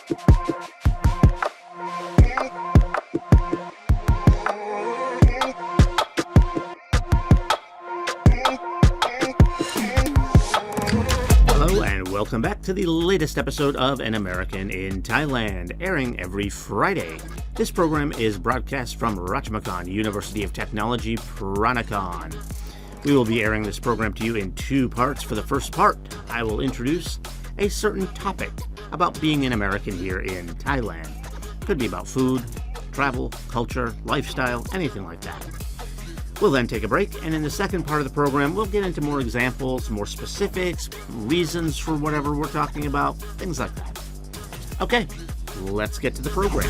Hello and welcome back to the latest episode of An American in Thailand, airing every Friday. This program is broadcast from Ratchamakon, University of Technology, Peranakan. We will be airing this program to you in two parts. For the first part, I will introduce a certain topic about being an American here in Thailand. Could be about food, travel, culture, lifestyle, anything like that. We'll then take a break, and in the second part of the program, we'll get into more examples, more specifics, reasons for whatever we're talking about, things like that. Okay, let's get to the program.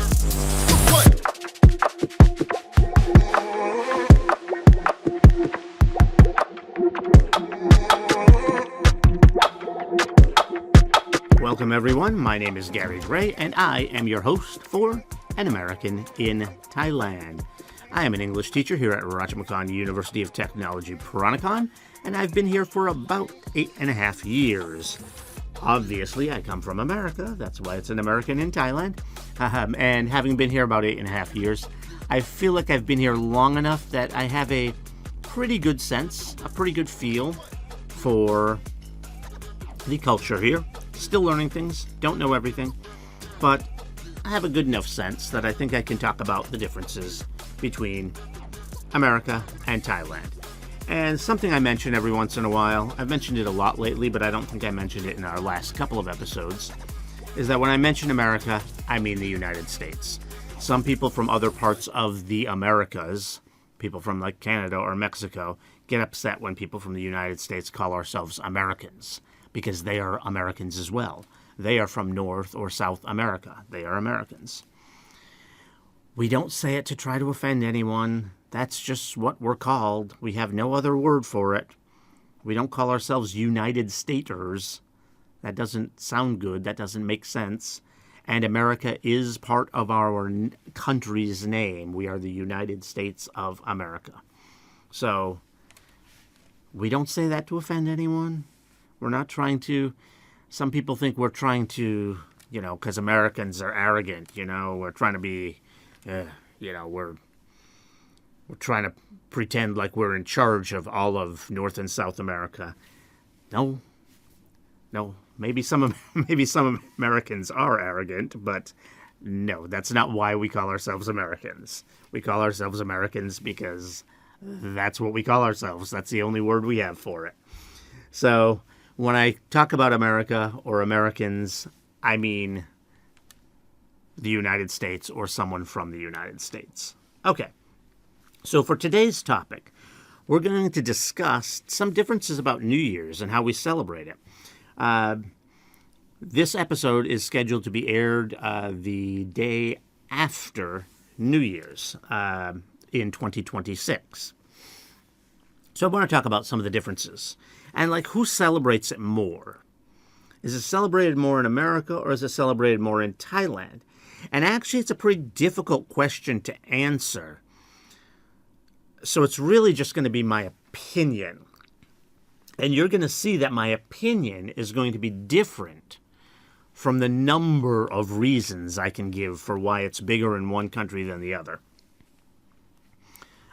Welcome everyone, my name is Gary Gray, and I am your host for An American in Thailand. I am an English teacher here at Ratchamakon University of Technology, Peranakan, and I've been here for about 8.5 years. Obviously, I come from America, that's why it's An American in Thailand, and having been here about 8.5 years, I feel like I've been here long enough that I have a pretty good sense, a pretty good feel for the culture here. Still learning things, don't know everything, but I have a good enough sense that I think I can talk about the differences between America and Thailand. And something I mention every once in a while, I've mentioned it a lot lately, but I don't think I mentioned it in our last couple of episodes, is that when I mention America, I mean the United States. Some people from other parts of the Americas, people from like Canada or Mexico, get upset when people from the United States call ourselves Americans, because they are Americans as well. They are from North or South America. They are Americans. We don't say it to try to offend anyone. That's just what we're called. We have no other word for it. We don't call ourselves United Staters. That doesn't sound good. That doesn't make sense. And America is part of our country's name. We are the United States of America. So we don't say that to offend anyone. We're not trying to. Some people think we're trying to, because Americans are arrogant, we're trying to be, we're trying to pretend like we're in charge of all of North and South America. No, maybe some Americans are arrogant, but no, that's not why we call ourselves Americans. We call ourselves Americans because that's what we call ourselves. That's the only word we have for it. So when I talk about America or Americans, I mean the United States or someone from the United States. Okay, so for today's topic, we're going to discuss some differences about New Year's and how we celebrate it. This episode is scheduled to be aired the day after New Year's in 2026. So I want to talk about some of the differences. And who celebrates it more? Is it celebrated more in America or is it celebrated more in Thailand? And actually, it's a pretty difficult question to answer. So it's really just going to be my opinion. And you're going to see that my opinion is going to be different from the number of reasons I can give for why it's bigger in one country than the other.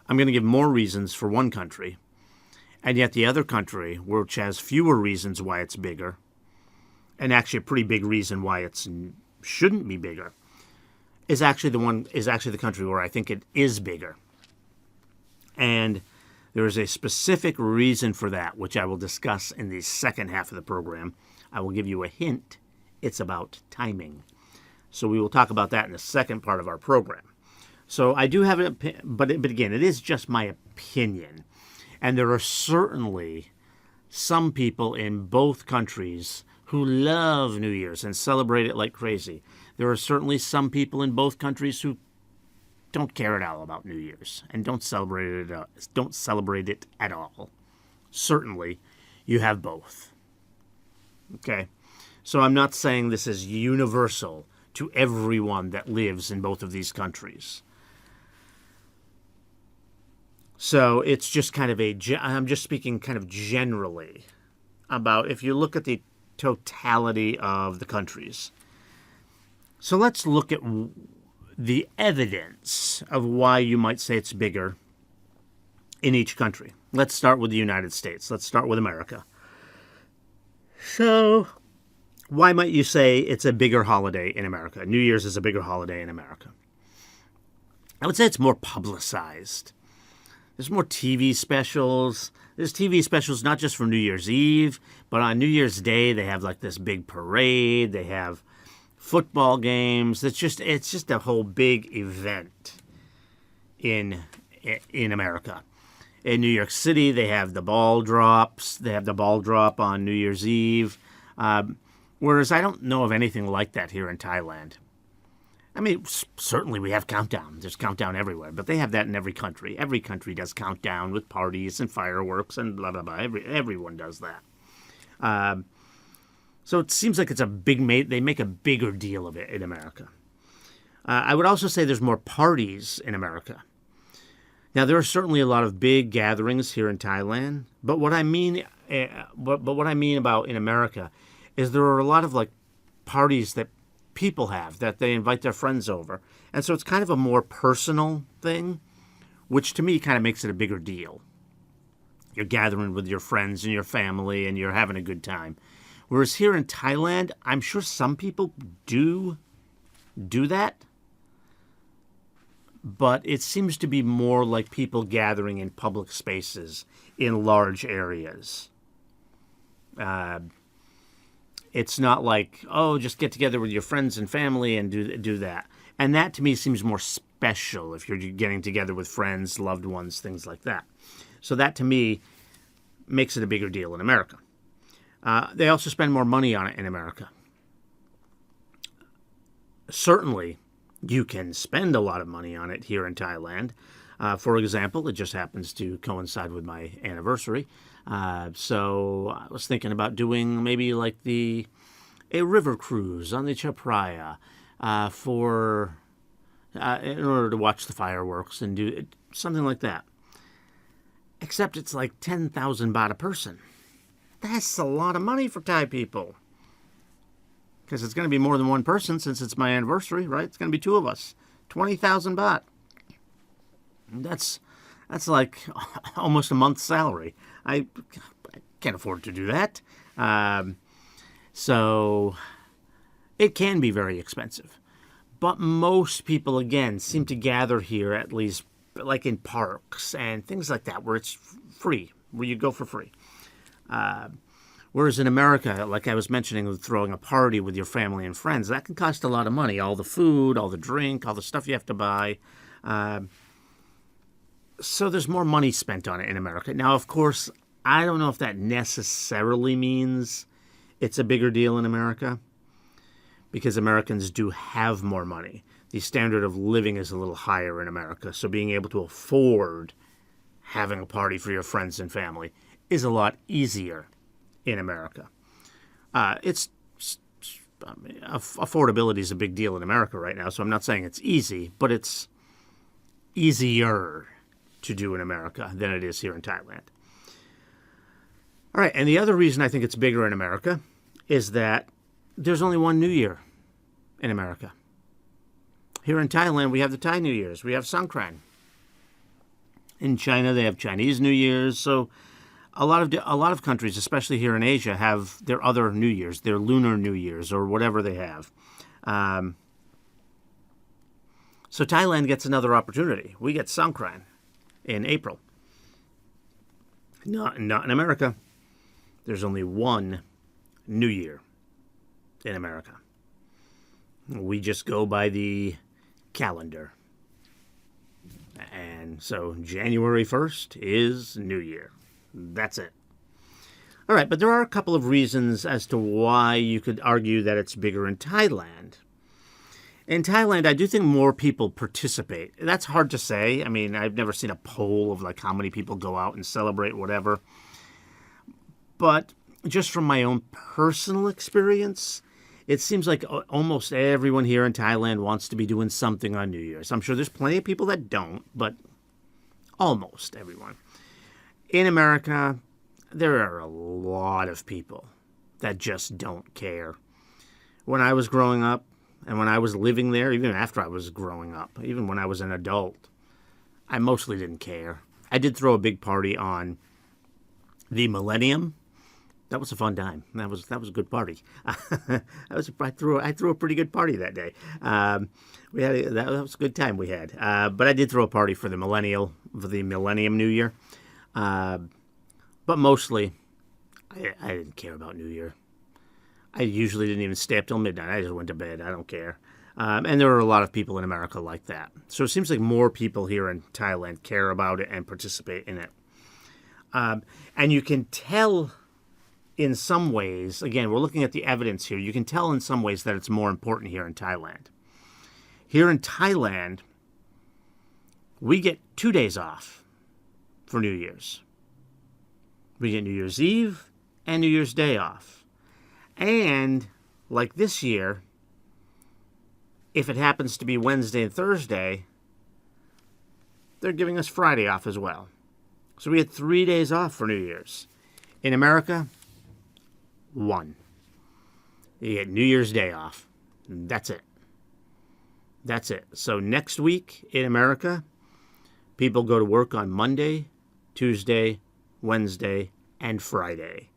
I'm going to give more reasons for one country. And yet the other country, which has fewer reasons why it's bigger, and actually a pretty big reason why it shouldn't be bigger, is actually the country where I think it is bigger. And there is a specific reason for that, which I will discuss in the second half of the program. I will give you a hint. It's about timing. So we will talk about that in the second part of our program. So I do have an opinion, but again, it is just my opinion. And there are certainly some people in both countries who love New Year's and celebrate it like crazy. There are certainly some people in both countries who don't care at all about New Year's and don't celebrate it at all. Certainly, you have both. Okay? So I'm not saying this is universal to everyone that lives in both of these countries. So it's just kind of I'm just speaking kind of generally about if you look at the totality of the countries. So let's look at the evidence of why you might say it's bigger in each country. Let's start with the United States. Let's start with America. So, why might you say it's a bigger holiday in America? New Year's is a bigger holiday in America. I would say it's more publicized. There's more TV specials. There's TV specials not just for New Year's Eve, but on New Year's Day they have like this big parade. They have football games. It's just a whole big event in America. In New York City, they have the ball drops. They have the ball drop on New Year's Eve. Whereas I don't know of anything like that here in Thailand. I mean, certainly we have countdown. There's countdown everywhere, but they have that in every country. Every country does countdown with parties and fireworks and blah, blah, blah. Everyone does that. So it seems like it's they make a bigger deal of it in America. I would also say there's more parties in America. Now, there are certainly a lot of big gatherings here in Thailand, but what I mean about in America is there are a lot of like parties that people have that they invite their friends over. And so it's kind of a more personal thing, which to me kind of makes it a bigger deal. You're gathering with your friends and your family and you're having a good time. Whereas here in Thailand, I'm sure some people do that, but it seems to be more like people gathering in public spaces in large areas. It's not like, oh, just get together with your friends and family and do that. And that to me seems more special if you're getting together with friends, loved ones, things like that. So that to me makes it a bigger deal in America. They also spend more money on it in America. Certainly, you can spend a lot of money on it here in Thailand. For example, it just happens to coincide with my anniversary. So I was thinking about doing maybe like a river cruise on the Chapraya in order to watch the fireworks and do something like that. Except it's like 10,000 baht a person. That's a lot of money for Thai people. Because it's going to be more than one person since it's my anniversary, right? It's going to be two of us. 20,000 baht. That's like almost a month's salary. I can't afford to do that. So it can be very expensive. But most people, again, seem to gather here at least like in parks and things like that where it's free, where you go for free. Whereas in America, like I was mentioning, with throwing a party with your family and friends, that can cost a lot of money. All the food, all the drink, all the stuff you have to buy. So there's more money spent on it in America. Now, of course, I don't know if that necessarily means it's a bigger deal in America, because Americans do have more money. The standard of living is a little higher in America, so being able to afford having a party for your friends and family is a lot easier in America. Affordability is a big deal in America right now, so I'm not saying it's easy, but it's easier to do in America than it is here in Thailand. All right, and the other reason I think it's bigger in America is that there's only one New Year in America. Here in Thailand, we have the Thai New Year's. We have Songkran. In China, they have Chinese New Year's. So a lot of countries, especially here in Asia, have their other New Year's, their Lunar New Year's, or whatever they have. So Thailand gets another opportunity. We get Songkran in April. Not in America. There's only one New Year in America. We just go by the calendar. And so January 1st is New Year. That's it. All right, but there are a couple of reasons as to why you could argue that it's bigger in Thailand. In Thailand, I do think more people participate. That's hard to say. I mean, I've never seen a poll of like how many people go out and celebrate whatever. But just from my own personal experience, it seems like almost everyone here in Thailand wants to be doing something on New Year's. I'm sure there's plenty of people that don't, but almost everyone. In America, there are a lot of people that just don't care. When I was growing up, and when I was living there, even after I was growing up, even when I was an adult, I mostly didn't care. I did throw a big party on the Millennium. That was a fun time. That was a good party. I threw a pretty good party that day. That was a good time we had. But I did throw a party for the Millennium New Year. But mostly, I didn't care about New Year. I usually didn't even stay up till midnight. I just went to bed. I don't care. And there are a lot of people in America like that. So it seems like more people here in Thailand care about it and participate in it. And you can tell in some ways, again, we're looking at the evidence here, you can tell in some ways that it's more important here in Thailand. Here in Thailand, we get 2 days off for New Year's. We get New Year's Eve and New Year's Day off. And, like this year, if it happens to be Wednesday and Thursday, they're giving us Friday off as well. So we had 3 days off for New Year's. In America, 1. You get New Year's Day off. That's it. That's it. So next week in America, people go to work on Monday, Tuesday, Wednesday, and Friday.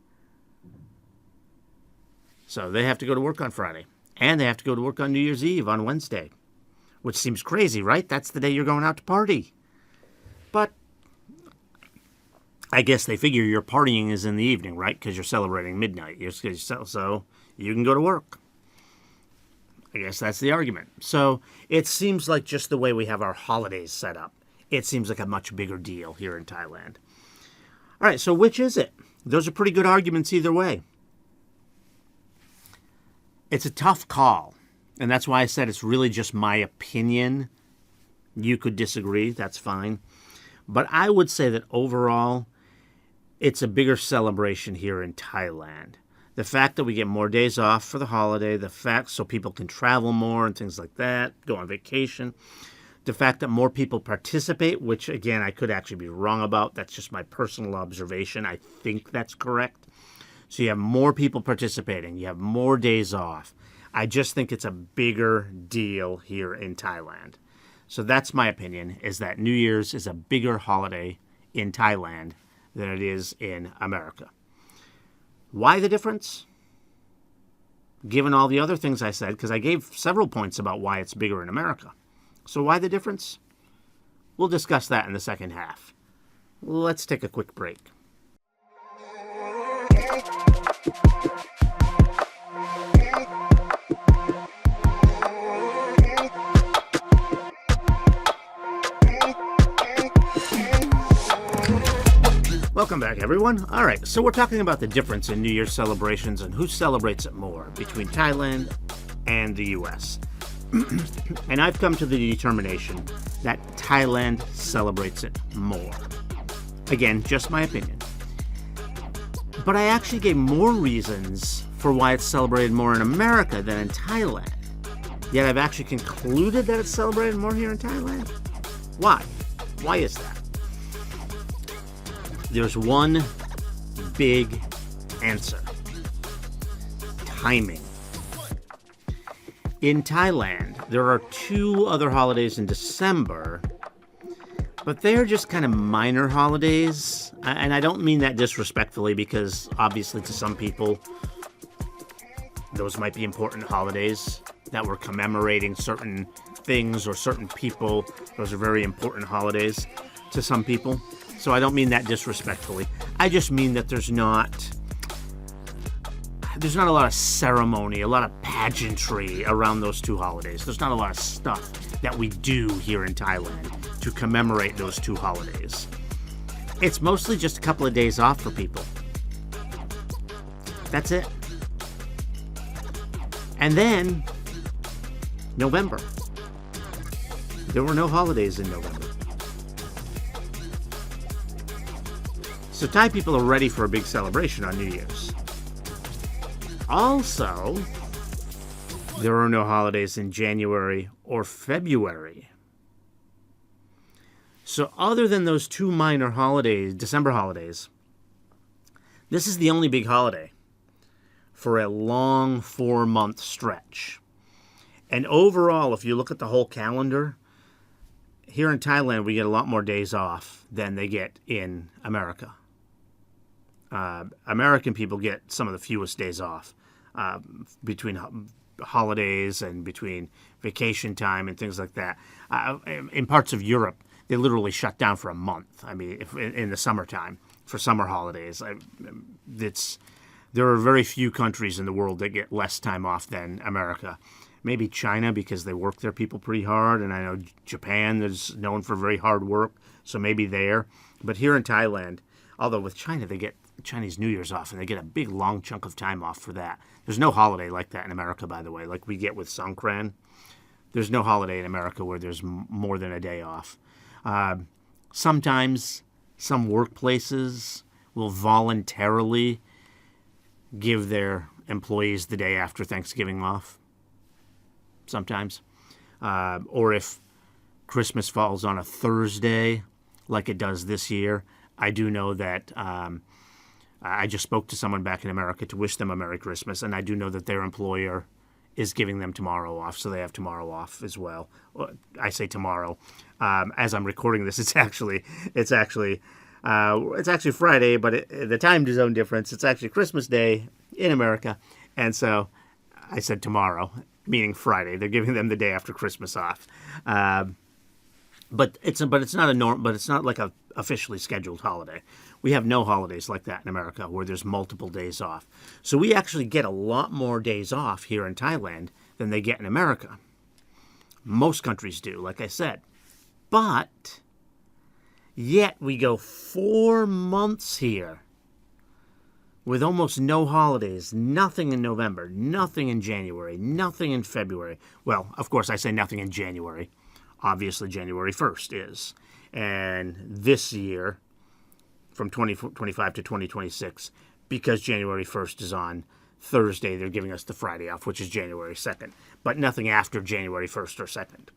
So they have to go to work on Friday. And they have to go to work on New Year's Eve on Wednesday. Which seems crazy, right? That's the day you're going out to party. But I guess they figure your partying is in the evening, right? Because you're celebrating midnight. So you can go to work. I guess that's the argument. So it seems like just the way we have our holidays set up, it seems like a much bigger deal here in Thailand. All right, so which is it? Those are pretty good arguments either way. It's a tough call, and that's why I said it's really just my opinion. You could disagree, that's fine. But I would say that overall, it's a bigger celebration here in Thailand. The fact that we get more days off for the holiday, the fact so people can travel more and things like that, go on vacation, the fact that more people participate, which again, I could actually be wrong about. That's just my personal observation. I think that's correct. So you have more people participating. You have more days off. I just think it's a bigger deal here in Thailand. So that's my opinion, is that New Year's is a bigger holiday in Thailand than it is in America. Why the difference? Given all the other things I said, because I gave several points about why it's bigger in America. So why the difference? We'll discuss that in the second half. Let's take a quick break. Welcome back, everyone. All right, so we're talking about the difference in New Year's celebrations and who celebrates it more between Thailand and the U.S. And I've come to the determination that Thailand celebrates it more. Again, just my opinion. But I actually gave more reasons for why it's celebrated more in America than in Thailand. Yet I've actually concluded that it's celebrated more here in Thailand. Why? Why is that? There's one big answer. Timing. In Thailand, there are 2 other holidays in December, but they're just kind of minor holidays. And I don't mean that disrespectfully, because obviously to some people, those might be important holidays that we're commemorating certain things or certain people. Those are very important holidays to some people. So I don't mean that disrespectfully. I just mean that there's not a lot of ceremony, a lot of pageantry around those 2 holidays. There's not a lot of stuff that we do here in Thailand to commemorate those 2 holidays. It's mostly just a couple of days off for people. That's it. And then, November. There were no holidays in November. So Thai people are ready for a big celebration on New Year's. Also, there are no holidays in January or February. So other than those 2 minor holidays, December holidays, this is the only big holiday for a long 4-month stretch. And overall, if you look at the whole calendar, here in Thailand, we get a lot more days off than they get in America. American people get some of the fewest days off between holidays and between vacation time and things like that. In parts of Europe, they literally shut down for a month. I mean, in the summertime for summer holidays, there are very few countries in the world that get less time off than America. Maybe China, because they work their people pretty hard, and I know Japan is known for very hard work, so maybe there. But here in Thailand, although with China they get Chinese New Year's off, and they get a big long chunk of time off for that. There's no holiday like that in America, by the way, like we get with Songkran. There's no holiday in America where there's more than a day off. Sometimes some workplaces will voluntarily give their employees the day after Thanksgiving off. Sometimes. Or if Christmas falls on a Thursday, like it does this year, I do know that I just spoke to someone back in America to wish them a Merry Christmas, and I do know that their employer is giving them tomorrow off, so they have tomorrow off as well. I say tomorrow. As I'm recording this, it's actually Friday, but the time zone difference, it's actually Christmas Day in America, and so I said tomorrow, meaning Friday. They're giving them the day after Christmas off. But it's not like a officially scheduled holiday. We have no holidays like that in America where there's multiple days off. So we actually get a lot more days off here in Thailand than they get in America. Most countries do, like I said. But yet we go 4 months here with almost no holidays, nothing in November, nothing in January, nothing in February. Well, of course, I say nothing in January. Obviously, January 1st is. And this year, from 2025 to 2026, because January 1st is on Thursday, they're giving us the Friday off, which is January 2nd. But nothing after January 1st or 2nd.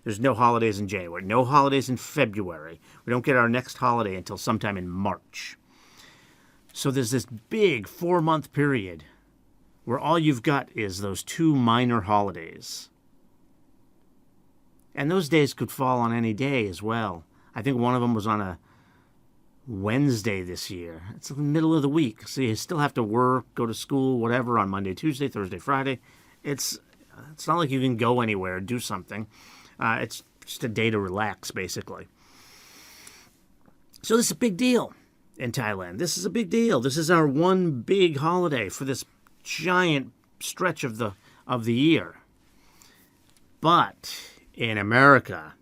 There's no holidays in January, no holidays in February. We don't get our next holiday until sometime in March. So there's this big 4-month period where all you've got is those 2 minor holidays. And those days could fall on any day as well. I think one of them was on a Wednesday this year. It's the middle of the week, so you still have to work, go to school, whatever, on Monday, Tuesday, Thursday, Friday. It's not like you can go anywhere, do something. It's just a day to relax, basically. So this is a big deal in Thailand. This is a big deal. This is our one big holiday for this giant stretch of the year. But in America,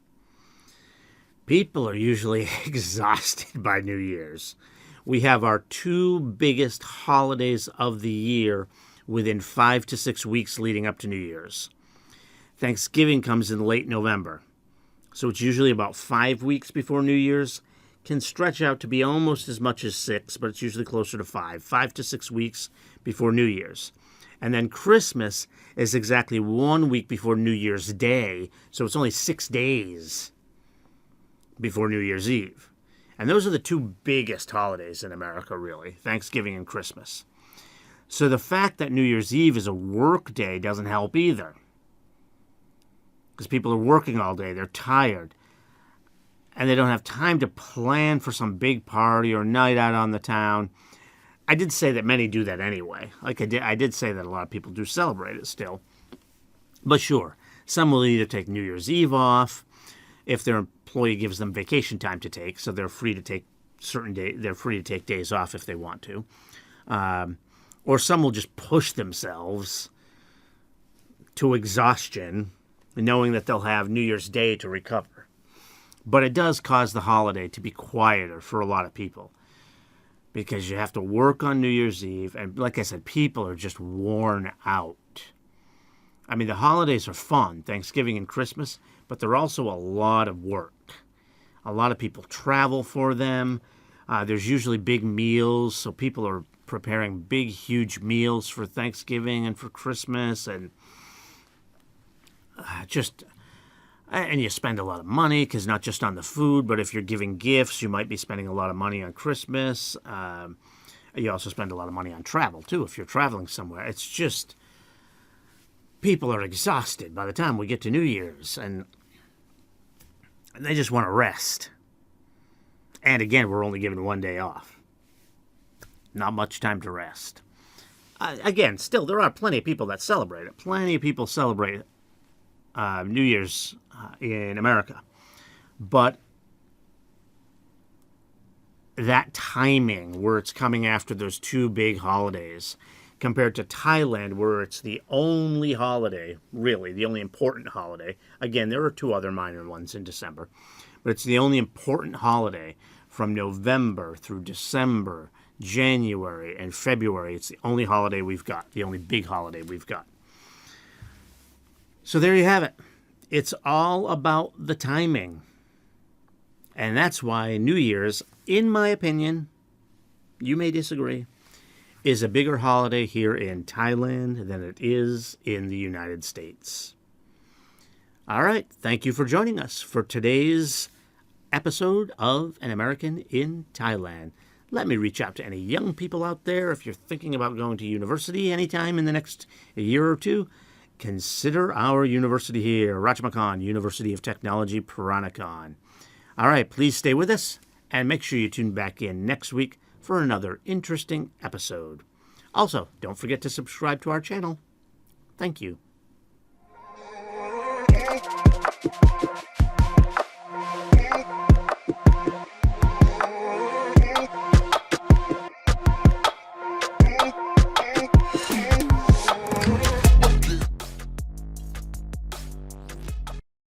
people are usually exhausted by New Year's. We have our 2 biggest holidays of the year within 5 to 6 weeks leading up to New Year's. Thanksgiving comes in late November, so it's usually about 5 weeks before New Year's. Can stretch out to be almost as much as 6, but it's usually closer to 5 to 6 weeks before New Year's. And then Christmas is exactly 1 week before New Year's Day, so it's only 6 days before New Year's Eve. And those are the 2 biggest holidays in America, really, Thanksgiving and Christmas. So the fact that New Year's Eve is a work day doesn't help either. Because people are working all day, they're tired, and they don't have time to plan for some big party or night out on the town. I did say that many do that anyway. Like I did say that a lot of people do celebrate it still. But sure, some will either take New Year's Eve off if their employee gives them vacation time to take, so they're free to take they're free to take days off if they want to. Or some will just push themselves to exhaustion, knowing that they'll have New Year's Day to recover. But it does cause the holiday to be quieter for a lot of people because you have to work on New Year's Eve. And like I said, people are just worn out. I mean, the holidays are fun, Thanksgiving and Christmas, but they're also a lot of work. A lot of people travel for them. There's usually big meals, so people are preparing big, huge meals for Thanksgiving and for Christmas, and and you spend a lot of money, because not just on the food, but if you're giving gifts, you might be spending a lot of money on Christmas. You also spend a lot of money on travel, too, if you're traveling somewhere. It's just, people are exhausted by the time we get to New Year's, and they just want to rest. And again, we're only given one day off. Not much time to rest. Again, still, there are plenty of people that celebrate it. Plenty of people celebrate New Year's in America. But that timing where it's coming after those two big holidays compared to Thailand where it's the only holiday, really, the only important holiday. Again, there are two other minor ones in December. But it's the only important holiday from November through December, January, and February. It's the only holiday we've got, the only big holiday we've got. So there you have it. It's all about the timing. And that's why New Year's, in my opinion, you may disagree, is a bigger holiday here in Thailand than it is in the United States. All right, thank you for joining us for today's episode of An American in Thailand. Let me reach out to any young people out there. If you're thinking about going to university anytime in the next year or two, consider our university here, Ratchamakan, University of Technology, Peranakan. All right, please stay with us and make sure you tune back in next week for another interesting episode. Also, don't forget to subscribe to our channel. Thank you.